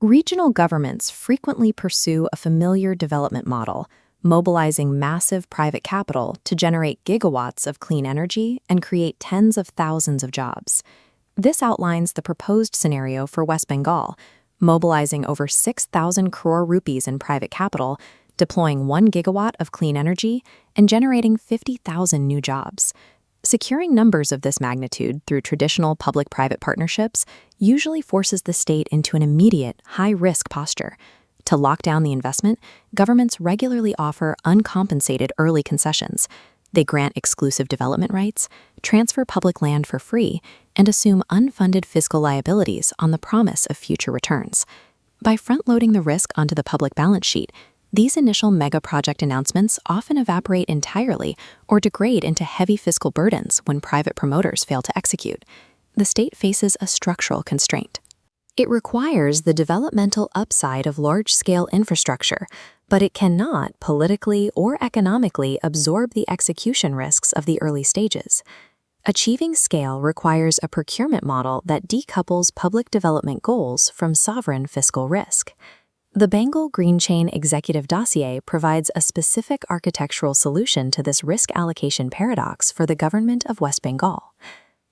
Regional governments frequently pursue a familiar development model, mobilizing massive private capital to generate gigawatts of clean energy and create tens of thousands of jobs. This outlines the proposed scenario for West Bengal, mobilizing over 6,000 crore rupees in private capital, deploying 1 gigawatt of clean energy, and generating 50,000 new jobs. Securing numbers of this magnitude through traditional public-private partnerships usually forces the state into an immediate, high-risk posture. To lock down the investment, governments regularly offer uncompensated early concessions. They grant exclusive development rights, transfer public land for free, and assume unfunded fiscal liabilities on the promise of future returns. By front-loading the risk onto the public balance sheet, these initial mega-project announcements often evaporate entirely or degrade into heavy fiscal burdens when private promoters fail to execute. The state faces a structural constraint. It requires the developmental upside of large-scale infrastructure, but it cannot politically or economically absorb the execution risks of the early stages. Achieving scale requires a procurement model that decouples public development goals from sovereign fiscal risk. The Bengal GreenChain Executive Dossier provides a specific architectural solution to this risk allocation paradox for the government of West Bengal.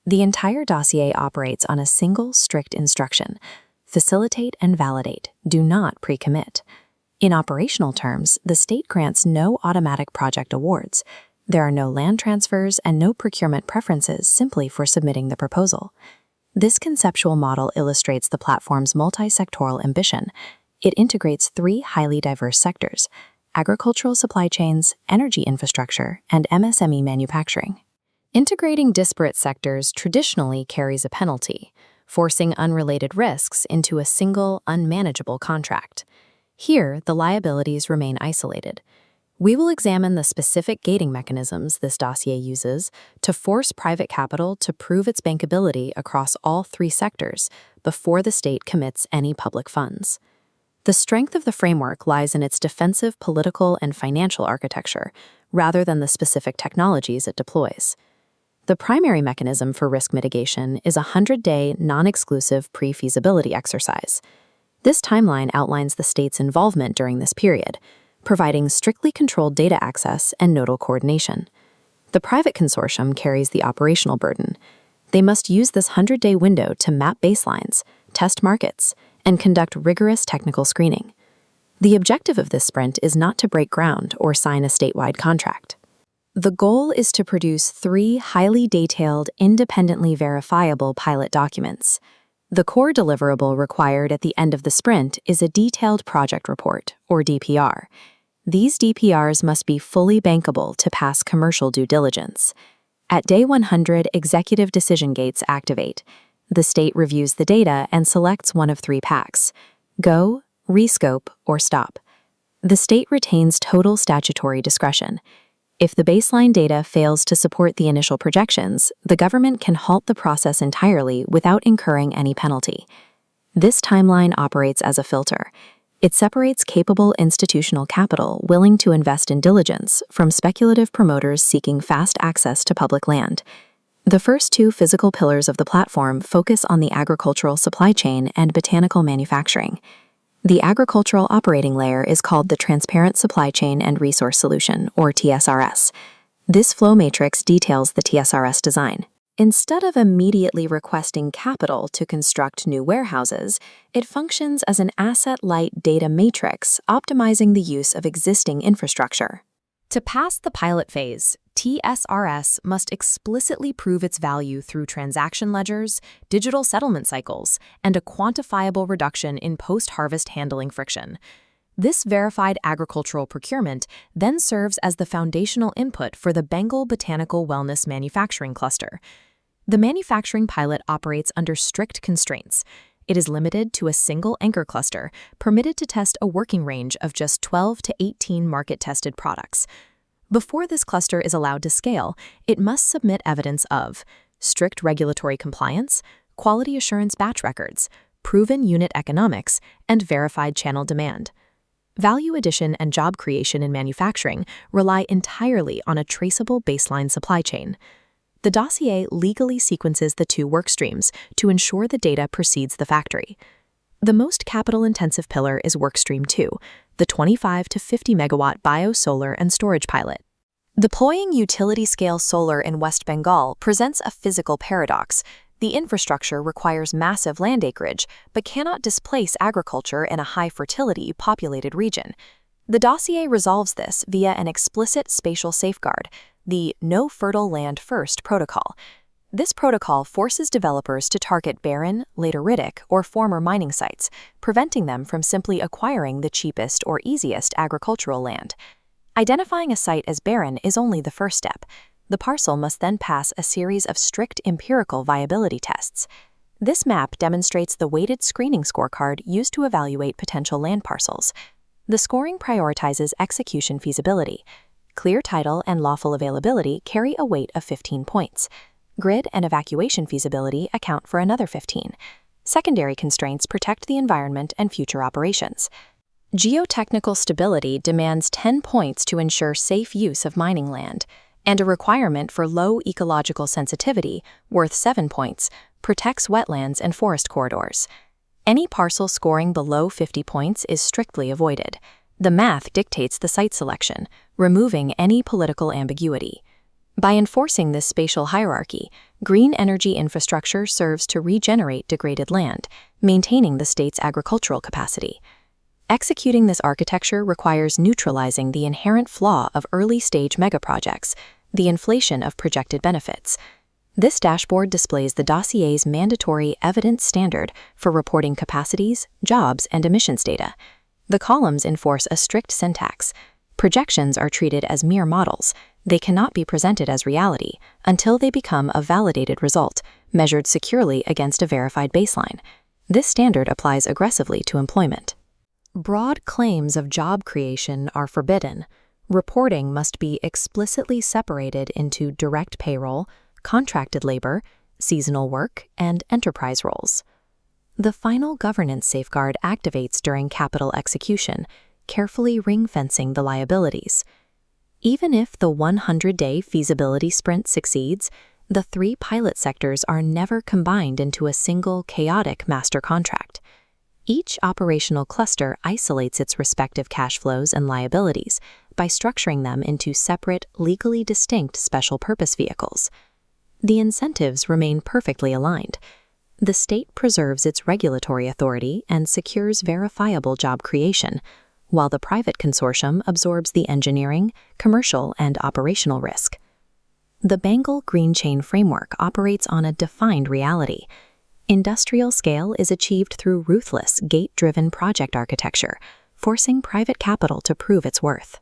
The entire dossier operates on a single strict instruction: facilitate and validate, do not pre-commit. In operational terms, the state grants no automatic project awards. There are no land transfers and no procurement preferences simply for submitting the proposal. This conceptual model illustrates the platform's multi-sectoral ambition. It integrates 3 highly diverse sectors: agricultural supply chains, energy infrastructure, and MSME manufacturing. Integrating disparate sectors traditionally carries a penalty, forcing unrelated risks into a single, unmanageable contract. Here, the liabilities remain isolated. We will examine the specific gating mechanisms this dossier uses to force private capital to prove its bankability across all 3 sectors before the state commits any public funds. The strength of the framework lies in its defensive political and financial architecture, rather than the specific technologies it deploys. The primary mechanism for risk mitigation is a 100-day, non-exclusive pre-feasibility exercise. This timeline outlines the state's involvement during this period, providing strictly controlled data access and nodal coordination. The private consortium carries the operational burden. They must use this 100-day window to map baselines, test markets, and conduct rigorous technical screening. The objective of this sprint is not to break ground or sign a statewide contract. The goal is to produce 3 highly detailed, independently verifiable pilot documents. The core deliverable required at the end of the sprint is a detailed project report, or DPR. These DPRs must be fully bankable to pass commercial due diligence. At day 100, executive decision gates activate. The state reviews the data and selects one of 3 packs: go, rescope, or stop. The state retains total statutory discretion. If the baseline data fails to support the initial projections, the government can halt the process entirely without incurring any penalty. This timeline operates as a filter. It separates capable institutional capital willing to invest in diligence from speculative promoters seeking fast access to public land. The first 2 physical pillars of the platform focus on the agricultural supply chain and botanical manufacturing. The agricultural operating layer is called the Transparent Supply Chain and Resource Solution, or TSRS. This flow matrix details the TSRS design. Instead of immediately requesting capital to construct new warehouses, it functions as an asset-light data matrix, optimizing the use of existing infrastructure. To pass the pilot phase, TSRS must explicitly prove its value through transaction ledgers, digital settlement cycles, and a quantifiable reduction in post-harvest handling friction. This verified agricultural procurement then serves as the foundational input for the Bengal Botanical Wellness Manufacturing Cluster. The manufacturing pilot operates under strict constraints. It is limited to a single anchor cluster, permitted to test a working range of just 12 to 18 market-tested products. Before this cluster is allowed to scale, it must submit evidence of strict regulatory compliance, quality assurance batch records, proven unit economics, and verified channel demand. Value addition and job creation in manufacturing rely entirely on a traceable baseline supply chain. The dossier legally sequences the 2 work streams to ensure the data precedes the factory. The most capital-intensive pillar is Workstream 2, the 25 to 50 megawatt biosolar and storage pilot. Deploying utility-scale solar in West Bengal presents a physical paradox. The infrastructure requires massive land acreage, but cannot displace agriculture in a high-fertility, populated region. The dossier resolves this via an explicit spatial safeguard, the No Fertile Land First protocol. This protocol forces developers to target barren, lateritic, or former mining sites, preventing them from simply acquiring the cheapest or easiest agricultural land. Identifying a site as barren is only the first step. The parcel must then pass a series of strict empirical viability tests. This map demonstrates the weighted screening scorecard used to evaluate potential land parcels. The scoring prioritizes execution feasibility. Clear title and lawful availability carry a weight of 15 points. Grid and evacuation feasibility account for another 15. Secondary constraints protect the environment and future operations. Geotechnical stability demands 10 points to ensure safe use of mining land, and a requirement for low ecological sensitivity, worth 7 points, protects wetlands and forest corridors. Any parcel scoring below 50 points is strictly avoided. The math dictates the site selection, removing any political ambiguity. By enforcing this spatial hierarchy, green energy infrastructure serves to regenerate degraded land, maintaining the state's agricultural capacity. Executing this architecture requires neutralizing the inherent flaw of early-stage megaprojects, the inflation of projected benefits. This dashboard displays the dossier's mandatory evidence standard for reporting capacities, jobs, and emissions data. The columns enforce a strict syntax. Projections are treated as mere models. They cannot be presented as reality until they become a validated result, measured securely against a verified baseline. This standard applies aggressively to employment. Broad claims of job creation are forbidden. Reporting must be explicitly separated into direct payroll, contracted labor, seasonal work, and enterprise roles. The final governance safeguard activates during capital execution, carefully ring-fencing the liabilities. Even if the 100-day feasibility sprint succeeds, the 3 pilot sectors are never combined into a single chaotic master contract. Each operational cluster isolates its respective cash flows and liabilities by structuring them into separate, legally distinct special purpose vehicles. The incentives remain perfectly aligned. The state preserves its regulatory authority and secures verifiable job creation, while the private consortium absorbs the engineering, commercial, and operational risk. The Bengal GreenChain framework operates on a defined reality. Industrial scale is achieved through ruthless, gate-driven project architecture, forcing private capital to prove its worth.